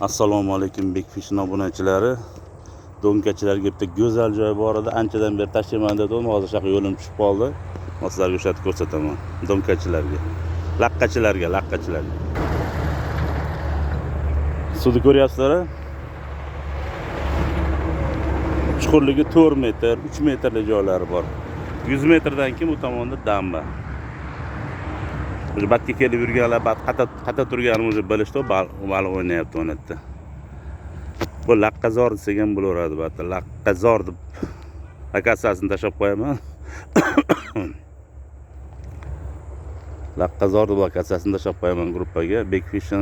Assalomu alaykum Big Fish obunachilari. Do'nkachilarga bitta go'zal joy bor edi. Anchadan beri tashlayman dedim. Hozir shaqa yo'lim tushib qoldi. Sizlarga o'shatib ko'rsataman. Do'nkachilarga, laqqachilarga. Suvni ko'ryapsizlar? Chuqurligi 4 metr, 3 metrlik joylari bor. 100 metrdan keyin bu tomonda damba. O'sha batga kelib yurganlar, qata turganimizni bilishdi, baliq o'ynayapti o'natda. Bu laqqazor degan bo'laveradi batda. Laqqazor deb lokatsiyasini tashlab qo'yaman. Laqqazor deb lokatsiyasini tashlab qo'yaman gruppaga. Big Fish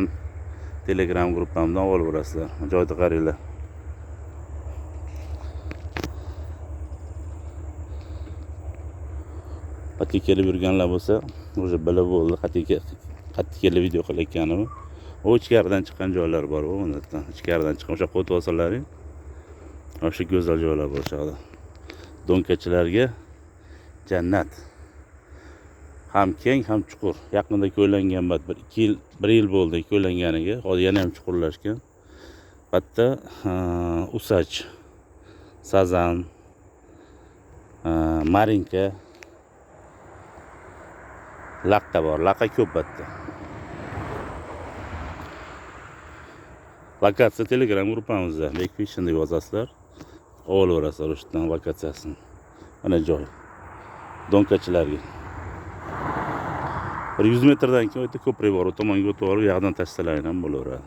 Telegram gruppamdan olaverasizlar. Joyda qaranglar. Batga kelib yurganlar bo'lsa, o'sha bilib bo'ldi. Qattiq kelib video qilayotganimni. O ichkaridan chiqqan joylar bor, o'natdan. Ichkaridan chiqqan o'sha qo't olsalaring, o'sha go'zal joylar bo'ladi. Do'nkachilarga jannat. Ham keng, ham chuqur. Yaqinda ko'langan bat 1 yil bo'ldi ko'langaniga. Hozir yana ham chuqurlashgan. Batda usach, sazan, marinka, laqqa bor. Laqqa ko'p batda. Lokatsiya Telegram gruppamizda Big Fish deb yozasizlar. Olaverasizlar o'shdan lokatsiyasini. Mana joy. Do'nkachilarga. 100 metrdan keyin o'tda ko'prik bor. O tomonga o'tib olib, yoqdan tashlalar ham bo'laveradi.